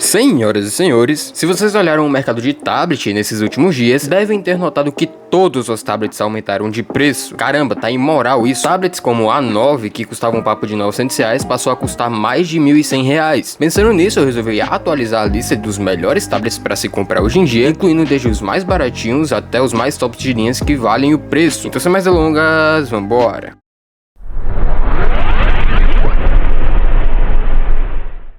Senhoras e senhores, se vocês olharam o mercado de tablet nesses últimos dias, devem ter notado que todos os tablets aumentaram de preço. Caramba, tá imoral isso. Tablets como o A9, que custavam um papo de R$900, passou a custar mais de R$1.100. Pensando nisso, eu resolvi atualizar a lista dos melhores tablets para se comprar hoje em dia, incluindo desde os mais baratinhos até os mais tops de linhas que valem o preço. Então, sem mais delongas, vambora!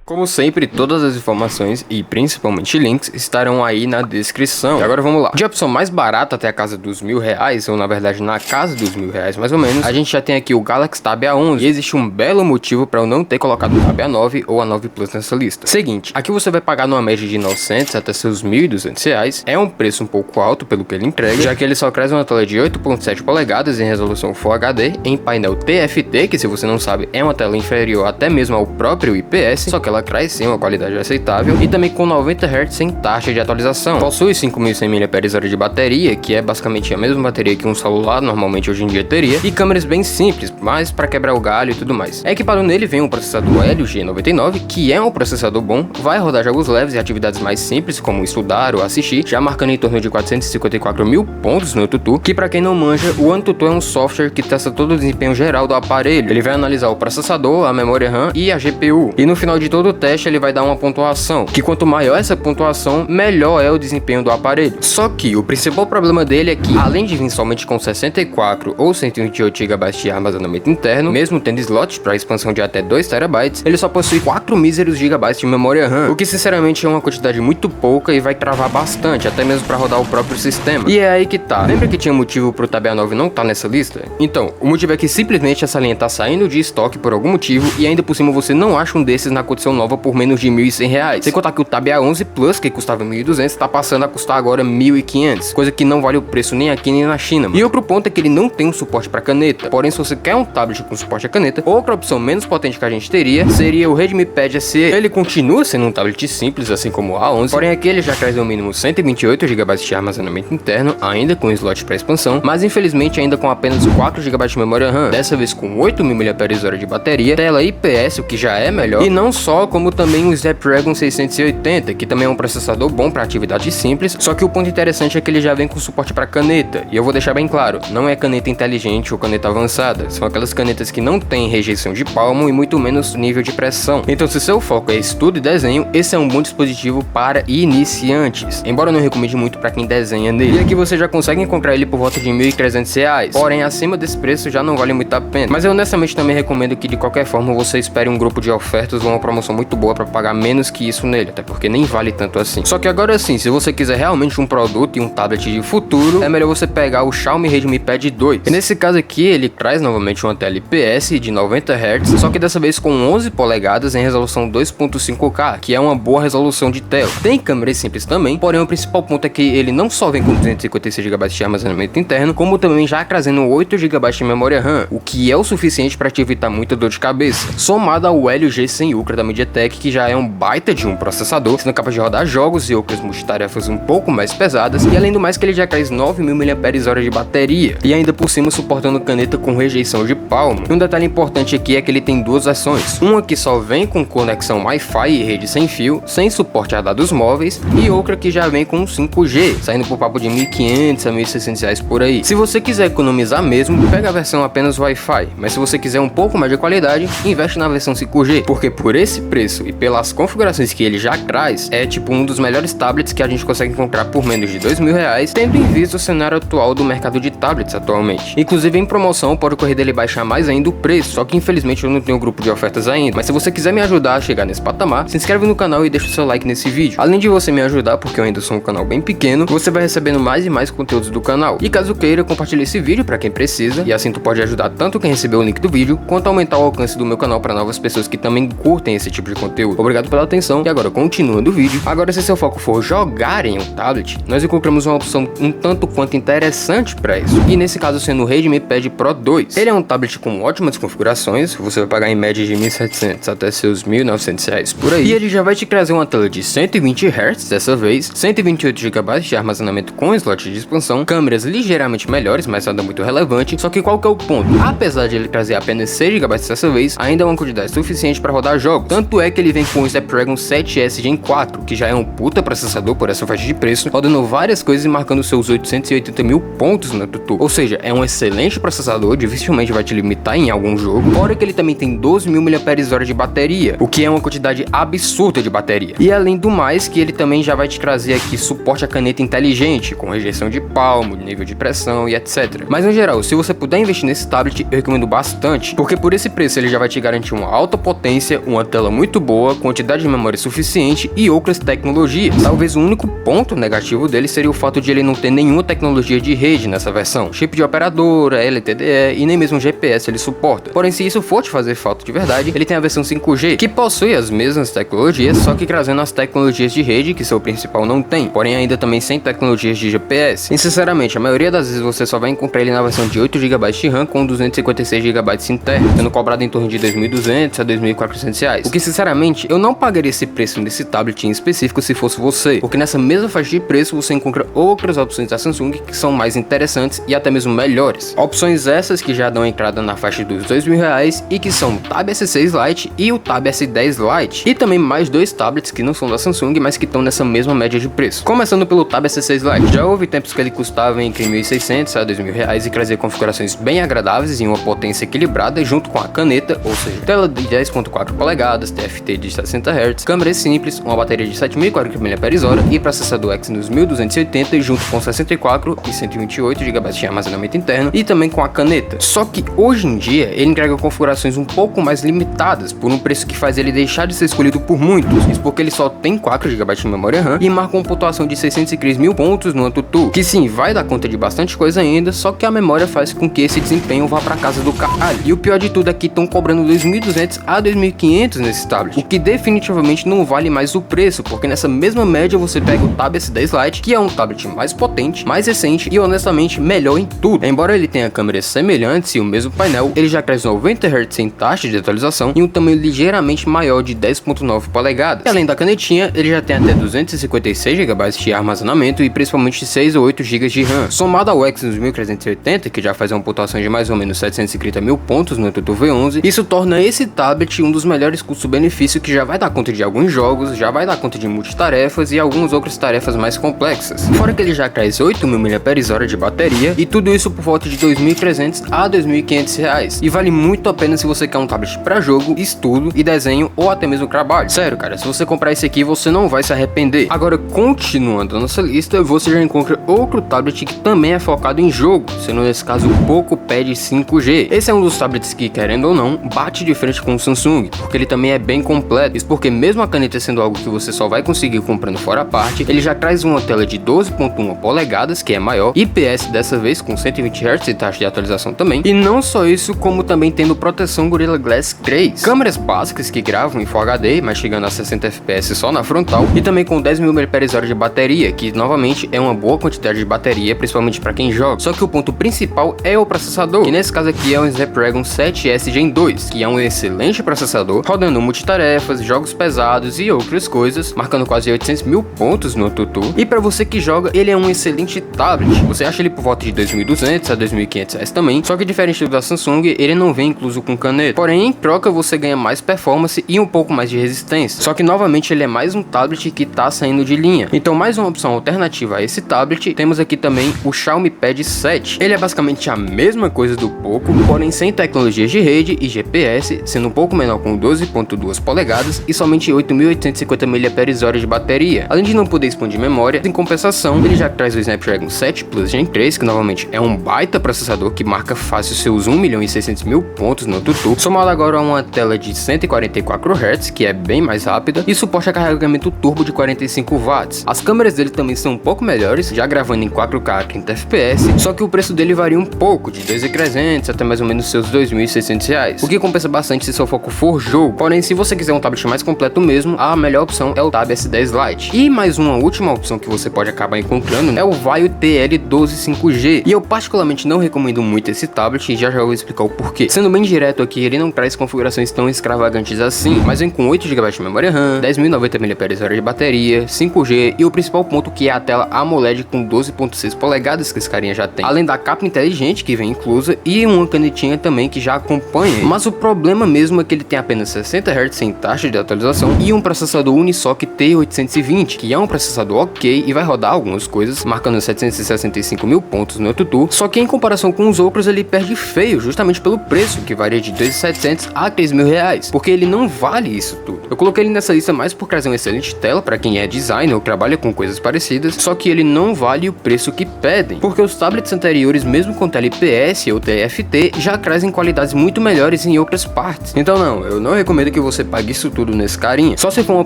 Como sempre, todas as informações e principalmente links estarão aí na descrição. E agora vamos lá. De opção mais barata até a casa dos R$1.000, ou na verdade na casa dos R$1.000 mais ou menos, a gente já tem aqui o Galaxy Tab A11. E existe um belo motivo para eu não ter colocado o Tab A9 ou a 9 Plus nessa lista. Seguinte, aqui você vai pagar numa média de R$900 até seus R$1.200. É um preço um pouco alto pelo que ele entrega, já que ele só traz uma tela de 8.7 polegadas em resolução Full HD, em painel TFT, que se você não sabe é uma tela inferior até mesmo ao próprio IPS, só que ela traz sim uma qualidade aceitável, e também com 90 Hz sem taxa de atualização. Possui 5.100 mAh de bateria, que é basicamente a mesma bateria que um celular normalmente hoje em dia teria, e câmeras bem simples, mas para quebrar o galho e tudo mais. Equipado nele vem um processador Helio G99, que é um processador bom, vai rodar jogos leves e atividades mais simples, como estudar ou assistir, já marcando em torno de 454.000 pontos no AnTuTu, que para quem não manja, o AnTuTu é um software que testa todo o desempenho geral do aparelho. Ele vai analisar o processador, a memória RAM e a GPU, e no final de todo o teste ele vai dar uma pontuação, que quanto maior essa pontuação, melhor é o desempenho do aparelho. Só que o principal problema dele é que, além de vir somente com 64 ou 128 GB de armazenamento interno, mesmo tendo slots para expansão de até 2 TB, ele só possui 4 míseros GB de memória RAM, o que sinceramente é uma quantidade muito pouca e vai travar bastante, até mesmo para rodar o próprio sistema. E é aí que tá. Lembra que tinha motivo pro Tab A9 não tá nessa lista? Então, o motivo é que simplesmente essa linha tá saindo de estoque por algum motivo, e ainda por cima você não acha um desses na condição nova por menos de R$1.100. Sem contar que o Tab A11 Plus, que custava R$1.200, tá passando a custar agora R$1.500, coisa que não vale o preço nem aqui nem na China, mano. E outro ponto é que ele não tem um suporte para caneta. Porém, se você quer um tablet com suporte a caneta, outra opção menos potente que a gente teria seria o Redmi Pad SE. Ele continua sendo um tablet simples, assim como o A11, porém aqui ele já traz no mínimo 128 GB de armazenamento interno, ainda com slot para expansão, mas infelizmente ainda com apenas 4 GB de memória RAM, dessa vez com 8.000 mAh de bateria, tela IPS, o que já é melhor, e não só, como também o Snapdragon 680, que também é um processador bom para atividades simples, só que o ponto interessante é que ele já vem com suporte para caneta, e eu vou deixar bem claro, não é caneta inteligente ou caneta avançada, são aquelas canetas que não têm rejeição de palmo e muito menos nível de pressão. Então se seu foco é estudo e desenho, esse é um bom dispositivo para iniciantes, embora eu não recomende muito para quem desenha nele. E aqui você já consegue encontrar ele por volta de R$1.300, porém acima desse preço já não vale muito a pena, mas eu honestamente também recomendo que de qualquer forma você espere um grupo de ofertas ou uma promoção muito boa para pagar menos que isso nele, até porque nem vale tanto assim. Só que agora sim, se você quiser realmente um produto e um tablet de futuro, é melhor você pegar o Xiaomi Redmi Pad 2. E nesse caso aqui, ele traz novamente uma tela IPS de 90 Hz, só que dessa vez com 11 polegadas em resolução 2.5K, que é uma boa resolução de tela. Tem câmeras simples também, porém o principal ponto é que ele não só vem com 256 GB de armazenamento interno, como também já trazendo 8 GB de memória RAM, o que é o suficiente para te evitar muita dor de cabeça. Somado ao Helio G100 Ultra da MediaTek, que já é um baita de um processador, sendo capaz de rodar jogos e outras multitarefas um pouco mais pesadas, e além do mais que ele já traz 9.000 mAh de bateria, e ainda por cima suportando caneta com rejeição de palmo. E um detalhe importante aqui é que ele tem duas versões, uma que só vem com conexão Wi-Fi e rede sem fio, sem suporte a dados móveis, e outra que já vem com 5G, saindo por papo de R$1.500 a R$1.600 por aí. Se você quiser economizar mesmo, pega a versão apenas Wi-Fi, mas se você quiser um pouco mais de qualidade, investe na versão 5G, porque por esse preço e pelas configurações que ele já traz, é tipo um dos melhores tablets que a gente consegue encontrar por menos de R$2.000, tendo em vista o cenário atual do mercado de tablets atualmente. Inclusive em promoção pode ocorrer dele baixar mais ainda o preço, só que infelizmente eu não tenho grupo de ofertas ainda, mas se você quiser me ajudar a chegar nesse patamar, se inscreve no canal e deixa o seu like nesse vídeo. Além de você me ajudar, porque eu ainda sou um canal bem pequeno, você vai recebendo mais e mais conteúdos do canal, e caso queira, compartilhe esse vídeo para quem precisa, e assim tu pode ajudar tanto quem recebeu o link do vídeo, quanto aumentar o alcance do meu canal para novas pessoas que também curtem esse tipo de conteúdo. Obrigado pela atenção, e agora continuando o vídeo. Agora, se seu foco for jogar em um tablet, nós encontramos uma opção um tanto quanto interessante para isso, e nesse caso sendo o Redmi Pad Pro 2. Ele é um tablet com ótimas configurações, você vai pagar em média de R$1.700 até seus R$1.900 por aí, e ele já vai te trazer uma tela de 120 Hz dessa vez, 128 GB de armazenamento com slot de expansão, câmeras ligeiramente melhores, mas nada muito relevante. Só que qual que é o ponto? Apesar de ele trazer apenas 6 GB dessa vez, ainda é uma quantidade suficiente para rodar jogos, tanto Tanto é que ele vem com o Snapdragon 7S Gen 4, que já é um puta processador por essa faixa de preço, rodando várias coisas e marcando seus 880 mil pontos no AnTuTu. Ou seja, é um excelente processador, dificilmente vai te limitar em algum jogo, fora que ele também tem 12.000 mAh de bateria, o que é uma quantidade absurda de bateria. E além do mais, que ele também já vai te trazer aqui suporte a caneta inteligente, com rejeição de palmo, nível de pressão e etc. Mas no geral, se você puder investir nesse tablet, eu recomendo bastante, porque por esse preço ele já vai te garantir uma alta potência, uma tela muito boa, quantidade de memória suficiente e outras tecnologias. Talvez o único ponto negativo dele seria o fato de ele não ter nenhuma tecnologia de rede nessa versão, chip de operadora, LTDE e nem mesmo GPS ele suporta. Porém, se isso for te fazer falta de verdade, ele tem a versão 5G, que possui as mesmas tecnologias, só que trazendo as tecnologias de rede que seu principal não tem, porém ainda também sem tecnologias de GPS. E sinceramente, a maioria das vezes você só vai encontrar ele na versão de 8 GB de RAM com 256 GB interno, sendo cobrado em torno de R$ 2.200 a R$ 2.400. O que sinceramente, eu não pagaria esse preço nesse tablet em específico se fosse você, porque nessa mesma faixa de preço você encontra outras opções da Samsung que são mais interessantes e até mesmo melhores. Opções essas que já dão entrada na faixa dos R$ 2.000 e que são o Tab S6 Lite e o Tab S10 Lite, e também mais dois tablets que não são da Samsung, mas que estão nessa mesma média de preço. Começando pelo Tab S6 Lite, já houve tempos que ele custava entre R$ 1.600 a R$ 2.000 e trazia configurações bem agradáveis e uma potência equilibrada junto com a caneta, ou seja, tela de 10.4 polegadas, TFT de 60 Hz, câmera simples, uma bateria de 7.040 mAh e processador Exynos 1280 junto com 64 e 128 GB de armazenamento interno e também com a caneta. Só que hoje em dia ele entrega configurações um pouco mais limitadas por um preço que faz ele deixar de ser escolhido por muitos, isso porque ele só tem 4 GB de memória RAM e marca uma pontuação de 603.000 pontos no AnTuTu, que sim, vai dar conta de bastante coisa ainda, só que a memória faz com que esse desempenho vá pra casa do caralho. E o pior de tudo é que estão cobrando 2.200 a 2.500 nesse tablet, o que definitivamente não vale mais o preço, porque nessa mesma média você pega o Tab S10 Lite, que é um tablet mais potente, mais recente e honestamente melhor em tudo. Embora ele tenha câmeras semelhantes e o mesmo painel, ele já traz 90 Hz sem taxa de atualização e um tamanho ligeiramente maior de 10.9 polegadas. E além da canetinha, ele já tem até 256 GB de armazenamento e principalmente 6 ou 8 GB de RAM. Somado ao Exynos 1380, que já faz uma pontuação de mais ou menos 730.000 pontos no AnTuTu V11, isso torna esse tablet um dos melhores custo-benefício, que já vai dar conta de alguns jogos, já vai dar conta de multitarefas e algumas outras tarefas mais complexas. Fora que ele já traz 8.000 mAh de bateria e tudo isso por volta de R$ 2.300 a R$ 2.500 e vale muito a pena se você quer um tablet para jogo, estudo e desenho ou até mesmo trabalho. Sério, cara, se você comprar esse aqui você não vai se arrepender. Agora, continuando a nossa lista, você já encontra outro tablet que também é focado em jogo, sendo nesse caso o PocoPad 5G. Esse é um dos tablets que, querendo ou não, bate de frente com o Samsung, porque ele também é bem completo. Isso porque mesmo a caneta sendo algo que você só vai conseguir comprando fora a parte, ele já traz uma tela de 12.1 polegadas, que é maior, IPS dessa vez com 120 Hz e taxa de atualização também, e não só isso, como também tendo proteção Gorilla Glass 3, câmeras básicas que gravam em Full HD, mas chegando a 60 FPS só na frontal, e também com 10.000 mAh de bateria, que novamente é uma boa quantidade de bateria, principalmente para quem joga. Só que o ponto principal é o processador, que nesse caso aqui é o Snapdragon 7S Gen 2, que é um excelente processador, rodando multitarefas, jogos pesados e outras coisas, marcando quase 800.000 pontos no AnTuTu. E para você que joga, ele é um excelente tablet. Você acha ele por volta de 2.200 a 2.500 também, só que diferente do da Samsung, ele não vem incluso com caneta. Porém, em troca você ganha mais performance e um pouco mais de resistência. Só que novamente ele é mais um tablet que tá saindo de linha. Então, mais uma opção alternativa a esse tablet, temos aqui também o Xiaomi Pad 7. Ele é basicamente a mesma coisa do Poco, porém sem tecnologias de rede e GPS, sendo um pouco menor com 12.2 polegadas e somente 8.850 mAh de bateria. Além de não poder expandir memória, em compensação, ele já traz o Snapdragon 7 Plus Gen 3, que novamente é um baita processador que marca fácil seus 1.600.000 pontos no AnTuTu, somado agora a uma tela de 144 Hz, que é bem mais rápida, e suporte a carregamento turbo de 45 watts. As câmeras dele também são um pouco melhores, já gravando em 4K a 30 FPS, só que o preço dele varia um pouco, de 2.300 até mais ou menos seus R$ 2.600, o que compensa bastante se seu foco for jogo. Porém, se você quiser um tablet mais completo mesmo, a melhor opção é o Tab S10 Lite. E mais uma última opção que você pode acabar encontrando é o Vaio TL12 5G, e eu particularmente não recomendo muito esse tablet, e já vou explicar o porquê. Sendo bem direto aqui, ele não traz configurações tão extravagantes assim, mas vem com 8 GB de memória RAM, 10.090 mAh de bateria, 5G e o principal ponto, que é a tela AMOLED com 12.6 polegadas que esse carinha já tem, além da capa inteligente que vem inclusa e uma canetinha também que já acompanha. Mas o problema mesmo é que ele tem apenas 60 Hz sem taxa de atualização e um processador Unisoc T820, que é um processador ok e vai rodar algumas coisas, marcando 765 mil pontos no AnTuTu, só que em comparação com os outros ele perde feio, justamente pelo preço, que varia de 2.700 a 3.000 reais, porque ele não vale isso tudo. Eu coloquei ele nessa lista mais por trazer uma excelente tela para quem é designer ou trabalha com coisas parecidas, só que ele não vale o preço que pedem, porque os tablets anteriores, mesmo com tela IPS ou TFT, já trazem qualidades muito melhores em outras partes. Então não, eu não recomendo que você pague isso tudo nesse carinha, só se for uma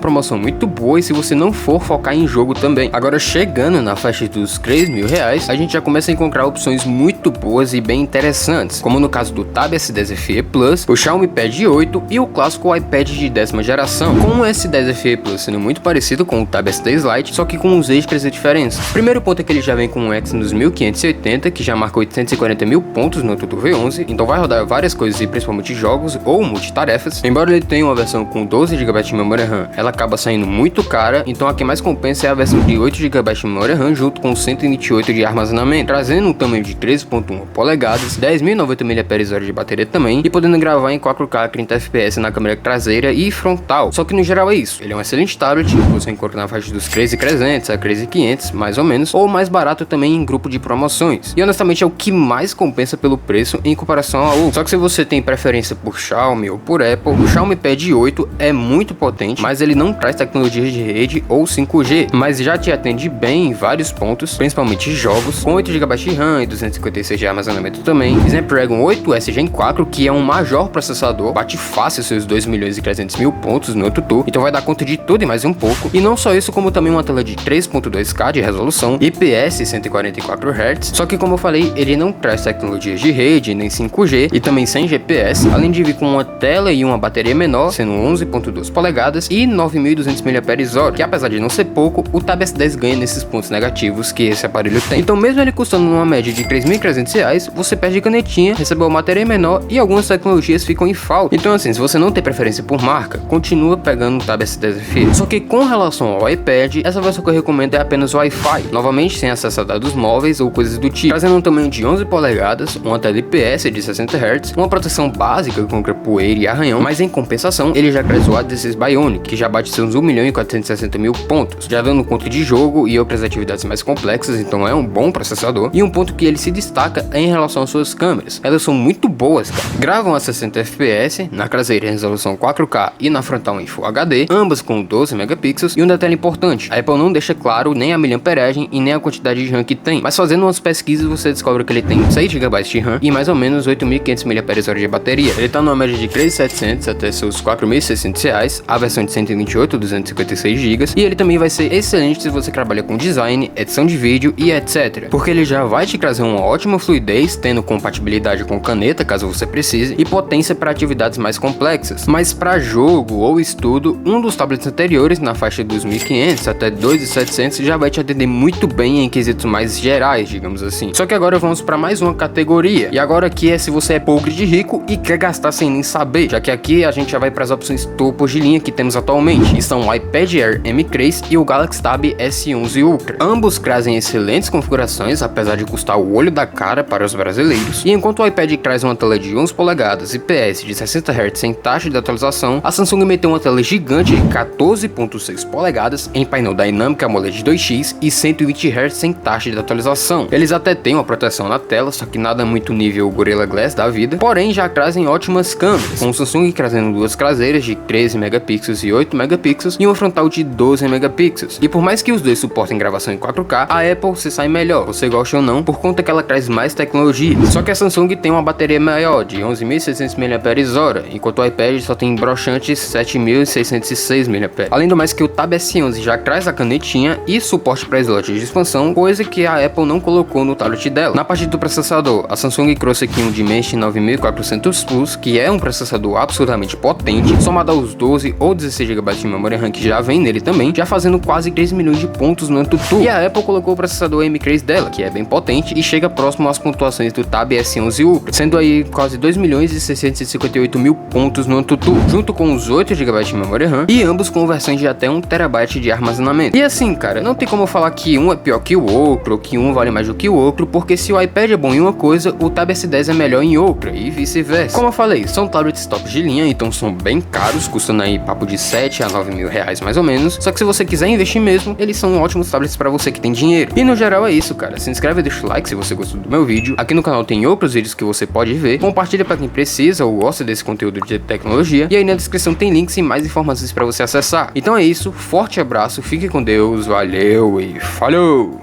promoção muito boa e se você não for focar em jogo também. Agora, chegando na faixa dos 3.000 reais, a gente já começa a encontrar opções muito boas e bem interessantes, como no caso do Tab S10 FE Plus, o Xiaomi Pad 8 e o clássico iPad de 10ª geração, com o S10 FE Plus sendo muito parecido com o Tab S10 Lite, só que com uns extras e diferenças. Primeiro ponto é que ele já vem com um Exynos 1580, que já marca 840 mil pontos no AnTuTu V11, então vai rodar várias coisas e principalmente jogos ou multitarefas. Embora ele tenha uma versão com 12 GB de memória RAM, ela acaba saindo muito cara, então a que mais compensa é a versão de 8 GB de memória RAM junto com 128 de armazenamento, trazendo um tamanho de 13.1 polegadas, 10.090 mAh de bateria também, e podendo gravar em 4K 30 FPS na câmera traseira e frontal. Só que no geral é isso, ele é um excelente tablet, você encontra na faixa dos 13.300 a 13.500 mais ou menos, ou mais barato também em grupo de promoções, e honestamente é o que mais compensa pelo preço em comparação ao outro. Só que se você tem preferência por Xiaomi ou por Apple, o Xiaomi Pad 8 é muito potente, mas ele não traz tecnologias de rede ou 5G, mas já te atende bem em vários pontos, principalmente jogos, com 8 GB de RAM e 256 de armazenamento também. Snapdragon 8S Gen 4, que é um major processador, bate fácil seus 2.300.000 pontos no AnTuTu, então vai dar conta de tudo e mais um pouco. E não só isso, como também uma tela de 3.2K de resolução, IPS 144 Hz, só que como eu falei, ele não traz tecnologias de rede, nem 5G, e também sem GPS, além de vir com uma tela e uma bateria menor, sendo 11.2 polegadas e 9.200 mAh, que apesar de não ser pouco, o Tab S10 ganha nesses pontos negativos que esse aparelho tem. Então mesmo ele custando uma média de 3.300 reais, você perde canetinha, recebeu uma bateria menor e algumas tecnologias ficam em falta. Então assim, se você não tem preferência por marca, continua pegando o Tab S10 FE. Só que com relação ao iPad, essa versão que eu recomendo é apenas Wi-Fi, novamente sem acesso a dados móveis ou coisas do tipo, trazendo um tamanho de 11 polegadas, uma tela IPS de 60 Hz, uma proteção básica contra poeira e arranhão, mas em compensação ele já traz o A16 Bionic, que já bate seus 1.460.000 pontos, já dando conta de jogo e outras atividades mais complexas, então é um bom processador. E um ponto que ele se destaca é em relação às suas câmeras, elas são muito boas, cara. Gravam a 60 FPS, na traseira em resolução 4K e na frontal em Full HD, ambas com 12 megapixels, e um detalhe importante, a Apple não deixa claro nem a miliamperagem e nem a quantidade de RAM que tem, mas fazendo umas pesquisas você descobre que ele tem 6 GB de RAM e mais ou menos 8.500 mAh de bateria. Ele tá numa média de 3.700 até seus 4.600 reais, a versão de 128 256 GB, e ele também vai ser excelente se você trabalha com design, edição de vídeo e etc, porque ele já vai te trazer uma ótima fluidez, tendo compatibilidade com caneta caso você precise, e potência para atividades mais complexas. Mas para jogo ou estudo, um dos tablets anteriores na faixa dos 1.500 até 2.700 já vai te atender muito bem em quesitos mais gerais, digamos assim. Só que agora vamos para mais uma categoria, e agora aqui é se você é pobre de rico e quer gastar sem nem saber, já que aqui a gente já vai para as opções topos de linha que temos atualmente, e são o iPad Air M3 e o Galaxy Tab S11 Ultra. Ambos trazem excelentes configurações, apesar de custar o olho da cara para os brasileiros, e enquanto o iPad traz uma tela de 11 polegadas IPS de 60 Hz sem taxa de atualização, a Samsung meteu uma tela gigante de 14.6 polegadas em painel Dynamic AMOLED 2X e 120 Hz sem taxa de atualização. Eles até têm uma proteção na tela, só que nada muito nível Gorilla Glass da vida, porém já trazem ótimas câmeras, com o Samsung trazendo duas traseiras de 13 megapixels e 8 megapixels e uma frontal de 12 megapixels. E por mais que os dois suportem gravação em 4K, a Apple se sai melhor, você gosta ou não, por conta que ela traz mais tecnologia. Só que a Samsung tem uma bateria maior, de 11.600 mAh, enquanto o iPad só tem broxantes 7.606 mAh. Além do mais que o Tab S11 já traz a canetinha e suporte para slot de expansão, coisa que a Apple não colocou no tablet dela. Na parte do processador, a Samsung trouxe aqui um Dimensity 9400 Plus, que é um processador absolutamente potente, somado aos 12 ou 16 GB de memória RAM que já vem nele também, já fazendo quase 3 milhões de pontos no AnTuTu. E a Apple colocou o processador M3 dela, que é bem potente e chega próximo às pontuações do Tab S11 Ultra, sendo aí quase 2.658.000 pontos no AnTuTu, junto com os 8 GB de memória RAM, e ambos com versões de até 1 TB de armazenamento. E assim, cara, não tem como falar que um é pior que o outro, ou que um vale mais do que o outro, porque se o iPad é bom em uma coisa, o Tab S10 é melhor em outra, e vice-versa. Como eu falei, são tablets top de linha, então são bem caros, custando aí papo de 7 a 9 mil reais mais ou menos. Só que se você quiser investir mesmo, eles são ótimos tablets pra você que tem dinheiro. E no geral é isso, cara. Se inscreve e deixa o like se você gostou do meu vídeo. Aqui no canal tem outros vídeos que você pode ver. Compartilha pra quem precisa ou gosta desse conteúdo de tecnologia. E aí na descrição tem links e mais informações pra você acessar. Então é isso, forte abraço, fique com Deus, valeu e falou!